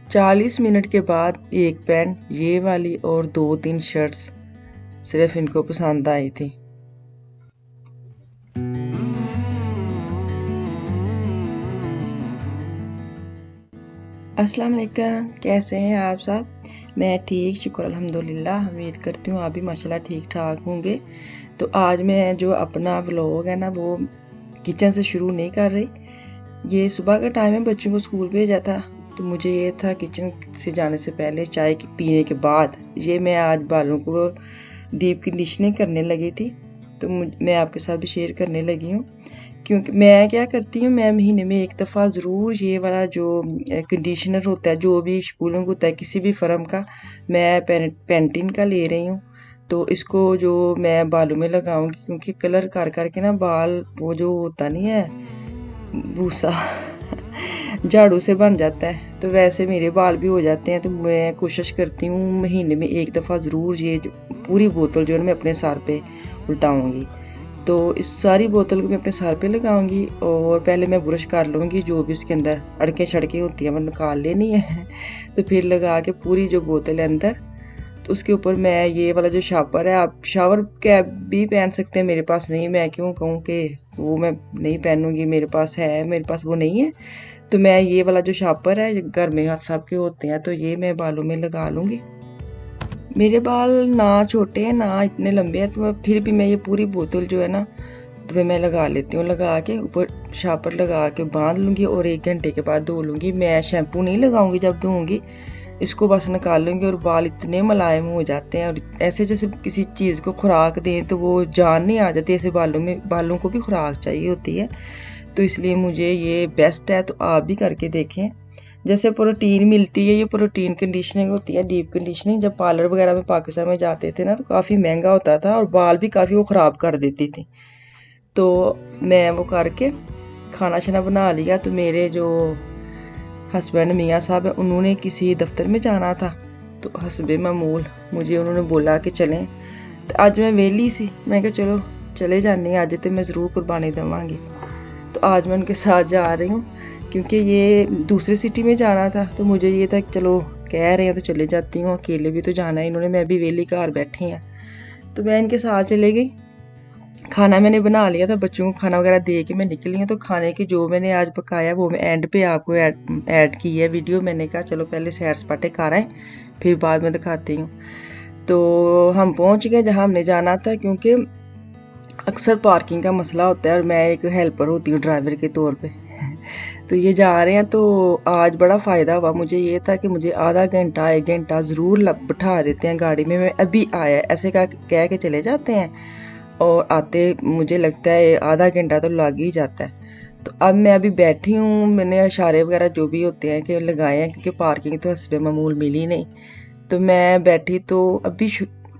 40 minute के बाद एक पैंट ये वाली और 2-3 शर्ट्स सिर्फ इनको पसंद आई थी। अस्सलाम वालेकुम, कैसे हैं आप सब? मैं ठीक, शुक्र अल्हम्दुलिल्लाह। उम्मीद करती हूँ आप भी माशाल्लाह ठीक ठाक होंगे। तो आज मैं जो अपना व्लॉग है ना वो किचन से शुरू नहीं कर रही। ये सुबह का टाइम है, बच्चों को स्कूल भेजा था, तो मुझे ये था किचन से जाने से पहले चाय पीने के बाद ये मैं आज बालों को डीप कंडीशनिंग करने लगी थी। तो मैं आपके साथ भी शेयर करने लगी हूँ, क्योंकि मैं क्या करती हूँ, मैं महीने में एक दफ़ा ज़रूर ये वाला जो कंडीशनर होता है, जो भी शपूलिंग होता है किसी भी फर्म का, मैं पेंटीन का ले रही हूँ। तो इसको जो मैं बालों में लगाऊंगी, क्योंकि कलर कर करके ना बाल वो जो होता नहीं है भूसा झाड़ू से बन जाता है, तो वैसे मेरे बाल भी हो जाते हैं। तो मैं कोशिश करती हूँ महीने में एक दफ़ा ज़रूर ये पूरी बोतल जो है मैं अपने सर पे उल्टाऊँगी। तो इस सारी बोतल को मैं अपने सर पे लगाऊंगी और पहले मैं ब्रश कर लूँगी, जो भी उसके अंदर अड़के छड़के होती हैं वो निकाल लेनी है। तो फिर लगा के पूरी जो बोतल है अंदर, तो उसके ऊपर मैं ये वाला जो शावर है, आप शावर कैप भी पहन सकते हैं, मेरे पास नहीं, मैं क्यों कहूँ कि वो मैं नहीं पहनूंगी, मेरे पास है, मेरे पास वो नहीं है। तो मैं ये वाला जो शावर है, घर में सबके होते हैं, तो ये मैं बालों में लगा लूँगी। मेरे बाल ना छोटे हैं ना इतने लंबे हैं, तो फिर भी मैं ये पूरी बोतल जो है ना तो मैं लगा लेती हूँ। लगा के ऊपर शापर लगा के बांध लूँगी और 1 घंटे के बाद धो लूँगी। मैं शैम्पू नहीं लगाऊंगी जब धोऊंगी, इसको बस निकाल लूँगी और बाल इतने मुलायम हो जाते हैं, और ऐसे जैसे किसी चीज़ को खुराक दें तो वो जान नहीं आ जाती, ऐसे बालों को भी खुराक चाहिए होती है। तो इसलिए मुझे ये बेस्ट है, तो आप भी करके देखें। जैसे प्रोटीन मिलती है, ये प्रोटीन कंडीशनिंग होती है, डीप कंडीशनिंग। जब पार्लर वगैरह में पाकिस्तान में जाते थे ना तो काफ़ी महंगा होता था और बाल भी काफ़ी वो ख़राब कर देती थी। तो मैं वो करके खाना शाना बना लिया। तो मेरे जो हस्बैंड मियाँ साहब हैं, उन्होंने किसी दफ्तर में जाना था, तो हस्बे मामूल मुझे उन्होंने बोला कि चलें। तो आज मैं वेली सी, मैं कहा चलो चले जाने, आज तो मैं ज़रूर कुर्बानी देवांगी। तो आज मैं उनके साथ जा रही हूँ, क्योंकि ये दूसरी सिटी में जाना था, तो मुझे ये था कि चलो कह रहे हैं तो चले जाती हूँ, अकेले भी तो जाना है इन्होंने, मैं भी वेली घर बैठी हैं। तो मैं इनके साथ चले गई। खाना मैंने बना लिया था, बच्चों को खाना वगैरह दे के मैं निकली हूँ। तो खाने की जो मैंने आज पकाया वो मैं एंड पे आपको ऐड की है वीडियो। मैंने कहा चलो पहले सैर सपाटे कर आए, फिर बाद में दिखाती हूँ। तो हम पहुँच गए जहाँ हमने जाना था, क्योंकि अक्सर पार्किंग का मसला होता है और मैं एक हेल्पर होती हूँ ड्राइवर के तौर पे। तो ये जा रहे हैं, तो आज बड़ा फ़ायदा हुआ मुझे, ये था कि मुझे आधा घंटा 1 घंटा ज़रूर बिठा देते हैं गाड़ी में, मैं अभी आया ऐसे कह के चले जाते हैं, और आते मुझे लगता है आधा घंटा तो लग ही जाता है। तो अब मैं अभी बैठी हूँ, मैंने इशारे वगैरह जो भी होते हैं कि लगाए हैं, क्योंकि पार्किंग तो हस्बे मामूल मिली नहीं। तो मैं बैठी, तो अभी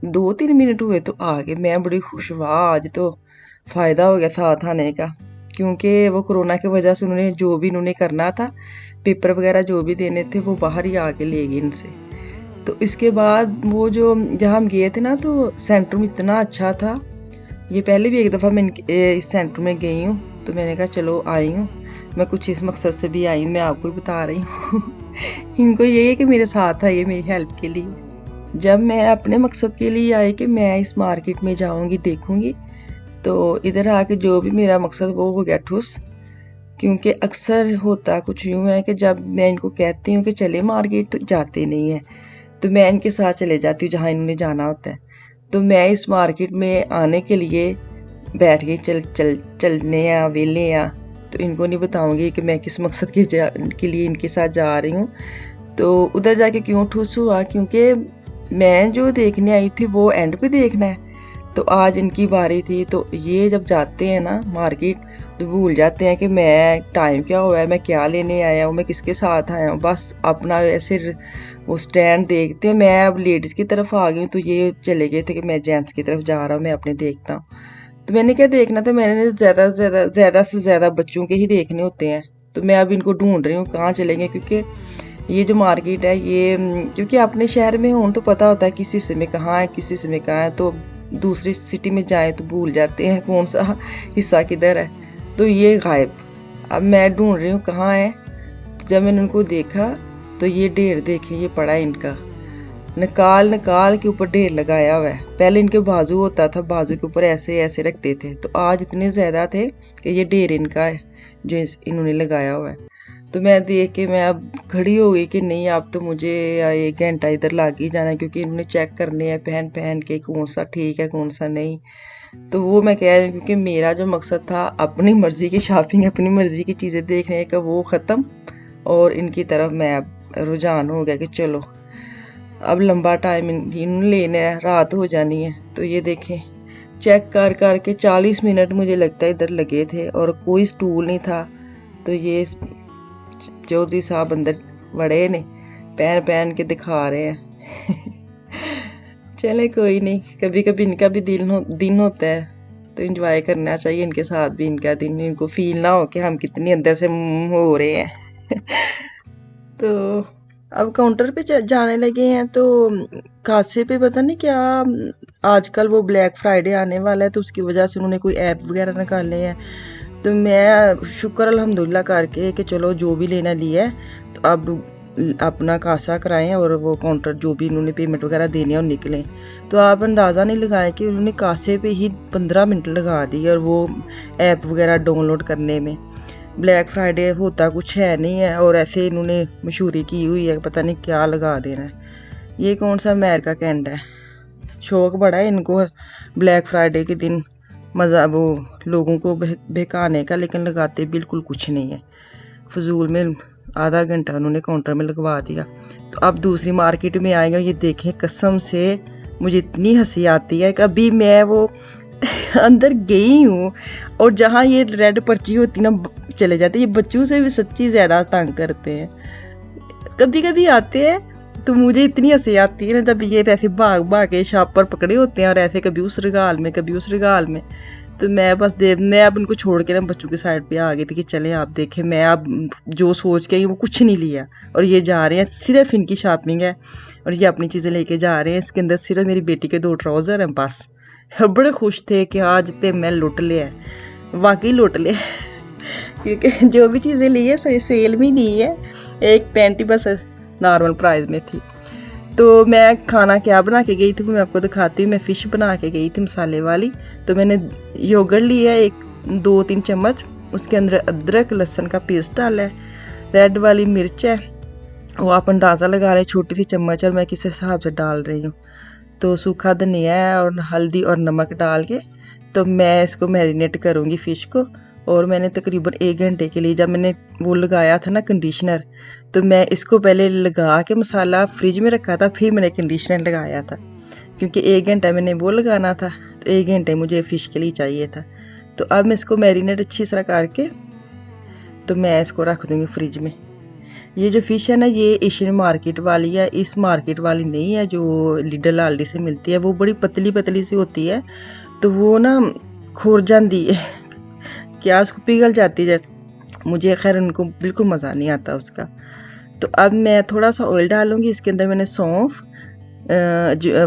2-3 मिनट हुए तो आ गए। मैं बड़ी खुश हुआ, आज तो फ़ायदा हो गया साथ आने का, क्योंकि वो कोरोना की वजह से उन्होंने जो भी उन्होंने करना था, पेपर वगैरह जो भी देने थे, वो बाहर ही आके ले गए इनसे। तो इसके बाद वो जो जहाँ हम गए थे ना, तो सेंटर में इतना अच्छा था। ये पहले भी एक दफ़ा मैं इस सेंटर में गई हूँ, तो मैंने कहा चलो आई हूँ, मैं कुछ इस मकसद से भी आई हूँ, मैं आपको भी बता रही हूँ। इनको यही है कि मेरे साथ है, ये मेरी हेल्प के लिए। जब मैं अपने मकसद के लिए आई कि मैं इस मार्केट में जाऊँगी, देखूँगी, तो इधर आके जो भी मेरा मकसद वो हो गया ठुस। क्योंकि अक्सर होता कुछ यूँ है कि जब मैं इनको कहती हूँ कि चले मार्केट, तो जाते नहीं हैं, तो मैं इनके साथ चले जाती हूँ जहाँ इन्होंने जाना होता है। तो मैं इस मार्केट में आने के लिए बैठ गई, चलने या वेले या, तो इनको नहीं बताऊंगी कि मैं किस मकसद के लिए इनके साथ जा रही हूँ। तो उधर जाके क्यों ठुस हुआ, क्योंकि मैं जो देखने आई थी वो एंड पे देखना है, तो आज इनकी बारी थी। तो ये जब जाते हैं ना मार्केट, तो भूल जाते हैं कि मैं टाइम क्या हुआ है, मैं क्या लेने आया हूँ, मैं किसके साथ आया हूँ, बस अपना ऐसे वो स्टैंड देखते हैं। मैं अब लेडीज़ की तरफ आ गई हूँ, तो ये चले गए थे कि मैं जेंट्स की तरफ जा रहा हूँ, मैं अपने देखता हूँ। तो मैंने क्या देखना था, मैंने ज़्यादा से ज़्यादा बच्चों के ही देखने होते हैं। तो मैं अब इनको ढूंढ रही हूँ कहाँ चलेंगे, क्योंकि ये जो मार्केट है ये क्योंकि अपने शहर में हो तो पता होता है किस हिस्से में कहाँ है, किस हिस्से में कहाँ है, तो दूसरी सिटी में जाए तो भूल जाते हैं कौन सा हिस्सा किधर है। तो ये गायब, अब मैं ढूंढ रही हूँ कहाँ है। जब मैंने उनको देखा, तो ये ढेर देखें, ये पड़ा है इनका, निकाल निकाल के ऊपर ढेर लगाया हुआ है। पहले इनके बाजू होता था, बाजू के ऊपर ऐसे ऐसे रखते थे, तो आज इतने ज़्यादा थे कि ये ढेर इनका है जो इन्होंने लगाया हुआ है। तो मैं देख के मैं अब खड़ी हो गई कि नहीं, अब तो मुझे 1 घंटा इधर लग ही जाना है, क्योंकि इन्होंने चेक करने हैं पहन पहन के कौन सा ठीक है कौन सा नहीं। तो वो मैं कह रही हूँ, क्योंकि मेरा जो मकसद था अपनी मर्ज़ी की शॉपिंग, अपनी मर्ज़ी की चीज़ें देखने का, वो ख़त्म, और इनकी तरफ मैं अब रुझान हो गया कि चलो अब लंबा टाइम इन्होंने लेना है, रात हो जानी है। तो ये देखें, चेक कर कर के 40 मिनट मुझे लगता है इधर लगे थे, और कोई स्टूल नहीं था। तो ये चौधरी साहब अंदर बड़े ने पहन पहन के दिखा रहे हैं। चले कोई नहीं, कभी कभी इनका भी दिन होता है, तो एंजॉय करना चाहिए इनके साथ भी इनका दिन, इनको फील ना हो कि हम कितनी अंदर से हो रहे हैं। तो अब काउंटर पे जाने लगे हैं, तो खासे पे पता नहीं क्या, आजकल वो ब्लैक फ्राइडे आने वाला है, तो उसकी वजह से उन्होंने कोई ऐप वगैरह निकाले हैं। तो मैं शुक्र अल्हम्दुलिल्लाह करके कि चलो जो भी लेना लिया है, तो अब अपना कासा कराएं और वो काउंटर जो भी उन्होंने पेमेंट वगैरह देनी है और निकलें। तो आप अंदाज़ा नहीं लगाएं कि उन्होंने कासे पे ही 15 मिनट लगा दिए, और वो ऐप वगैरह डाउनलोड करने में। ब्लैक फ्राइडे होता कुछ है नहीं है, और ऐसे इन्होंने मशहूरी की हुई है, पता नहीं क्या लगा देना है। ये कौन सा अमेरिका कैंड है, शौक बड़ा है इनको ब्लैक फ्राइडे के दिन मज़ा वो लोगों को बहकाने का, लेकिन लगाते बिल्कुल कुछ नहीं है। फजूल में आधा घंटा उन्होंने काउंटर में लगवा दिया। तो अब दूसरी मार्केट में आएगा, ये देखें, कसम से मुझे इतनी हंसी आती है कि अभी मैं वो अंदर गई हूँ, और जहाँ ये रेड पर्ची होती ना चले जाते, ये बच्चों से भी सच्ची ज़्यादा तंग करते हैं। कभी कभी आते हैं तो मुझे इतनी हंसी आती है ना, जब ये ऐसे भाग भाग के शॉपर पकड़े होते हैं, और ऐसे कभी उस रिगाल में कभी उस रिगाल में। तो मैं बस मैं अब उनको छोड़ के ना बच्चों की साइड पे आ गई थी कि चलें आप देखें, मैं अब जो सोच के वो कुछ नहीं लिया, और ये जा रहे हैं, सिर्फ इनकी शॉपिंग है और ये अपनी चीज़ें लेके जा रहे हैं। इसके अंदर सिर्फ मेरी बेटी के 2 ट्राउज़र हैं बस। बड़े खुश थे कि आज तो मैं लुट लिया, वाकई लुट लिया। क्योंकि जो भी चीज़ें ली है सेल में नहीं है, एक पैंट ही बस नॉर्मल प्राइस में थी। तो मैं खाना क्या बना के गई थी वो मैं आपको दिखाती हूँ। मैं फ़िश बना के गई थी मसाले वाली। तो मैंने योगर्ट लिया है 2-3 चम्मच, उसके अंदर अदरक लहसुन का पेस्ट डाला है, रेड वाली मिर्च है, वो आप अंदाज़ा लगा रहे, छोटी सी चम्मच, और मैं किस हिसाब से डाल रही हूँ। तो सूखा धनिया है और हल्दी और नमक डाल के तो मैं इसको मैरिनेट करूँगी फ़िश को। और मैंने तकरीबन 1 घंटे के लिए, जब मैंने वो लगाया था ना कंडीशनर, तो मैं इसको पहले लगा के मसाला फ्रिज में रखा था, फिर मैंने कंडीशनर लगाया था, क्योंकि 1 घंटा मैंने वो लगाना था, तो 1 घंटे मुझे फ़िश के लिए चाहिए था। तो अब मैं इसको मैरिनेट अच्छी तरह करके तो मैं इसको रख दूँगी फ्रिज में। ये जो फ़िश है ना, ये एशियन मार्केट वाली है, इस मार्केट वाली नहीं है जो लिडल आल्डी से मिलती है। वो बड़ी पतली पतली सी होती है, तो वो ना खुर जाती है, क्या उसको पिघल जाती है, मुझे खैर उनको बिल्कुल मज़ा नहीं आता उसका। तो अब मैं थोड़ा सा ऑयल डालूँगी, इसके अंदर मैंने सौंफ,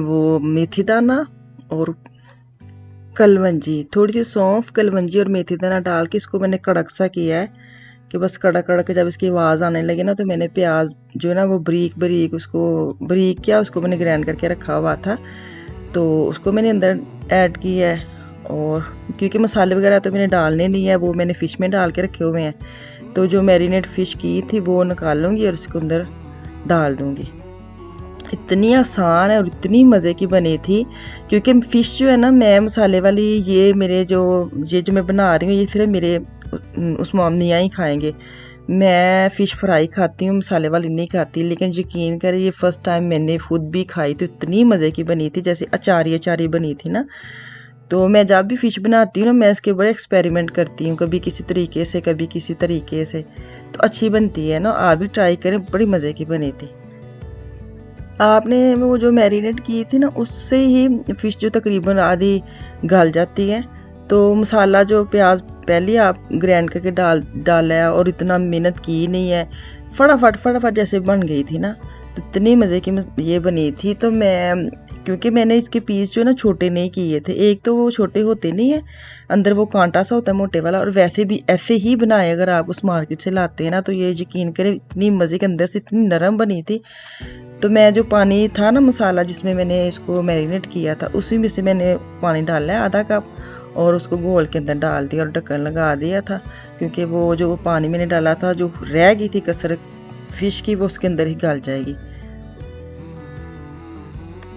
वो मेथी दाना और कलवंजी, थोड़ी सी सौंफ कलवंजी और मेथी दाना डाल के इसको मैंने कड़क सा किया है कि बस कड़क कड़क के जब इसकी आवाज़ आने लगी ना, तो मैंने प्याज जो है ना वो बारीक बारीक उसको मैंने ग्राइंड करके रखा हुआ था, तो उसको मैंने अंदर ऐड किया है। और क्योंकि मसाले वगैरह तो मैंने डालने नहीं है, वो मैंने फ़िश में डाल के रखे हुए हैं, तो जो मैरिनेट फ़िश की थी वो निकाल लूँगी और उसके अंदर डाल दूँगी। इतनी आसान है और इतनी मज़े की बनी थी, क्योंकि फ़िश जो है ना, मैं मसाले वाली ये जो मैं बना रही हूँ, ये सिर्फ मेरे उस मियाँ ही खाएंगे। मैं फ़िश फ्राई खाती हूँ, मसाले वाली नहीं खाती। लेकिन यकीन करें, ये फ़र्स्ट टाइम मैंने खुद भी खाई तो इतनी मज़े की बनी थी, जैसे अचारी बनी थी ना। तो मैं जब भी फ़िश बनाती हूँ ना, मैं इसके बड़े एक्सपेरिमेंट करती हूँ, कभी किसी तरीके से कभी किसी तरीके से, तो अच्छी बनती है ना। आप भी ट्राई करें, बड़ी मज़े की बनी थी। आपने वो जो मैरिनेट की थी ना, उससे ही फ़िश जो तकरीबन आधी गल जाती है। तो मसाला जो प्याज पहले आप ग्राइंड करके डाला है, और इतना मेहनत की नहीं है, फटाफट जैसे बन गई थी ना। तो इतनी मज़े की ये बनी थी। तो मैं, क्योंकि मैंने इसके पीस जो है ना छोटे नहीं किए थे, एक तो वो छोटे होते नहीं है, अंदर वो कांटा सा होता है मोटे वाला, और वैसे भी ऐसे ही बनाए अगर आप उस मार्केट से लाते हैं ना, तो ये यकीन करें इतनी मज़े के अंदर से इतनी नरम बनी थी। तो मैं जो पानी था ना मसाला जिसमें मैंने इसको मैरिनेट किया था, उसी में से मैंने पानी डाला है आधा कप, और उसको घोल के अंदर डाल दिया और ढक्कन लगा दिया था, क्योंकि वो जो पानी मैंने डाला था जो रह गई थी कसर फिश की वो उसके अंदर ही गल जाएगी।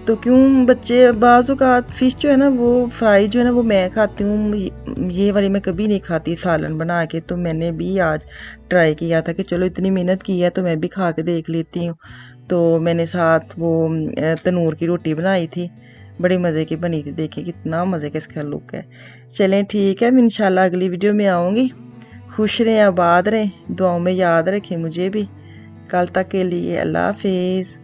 तो क्यों बच्चे बाज़ औक़ात फ़िश जो है ना वो फ्राई जो है ना वो मैं खाती हूँ, ये वाली मैं कभी नहीं खाती सालन बना के। तो मैंने भी आज ट्राई किया था कि चलो इतनी मेहनत की है तो मैं भी खा के देख लेती हूँ। तो मैंने साथ वो तनूर की रोटी बनाई थी, बड़ी मज़े की बनी थी। देखिए कितना मज़े का इसका लुक है। चलें ठीक है, मैं इंशाल्लाह अगली वीडियो में आऊँगी। खुश रहें, आबाद रहें, दुआओं में याद रखें मुझे भी। कल तक के लिए अल्लाह हाफ़िज़।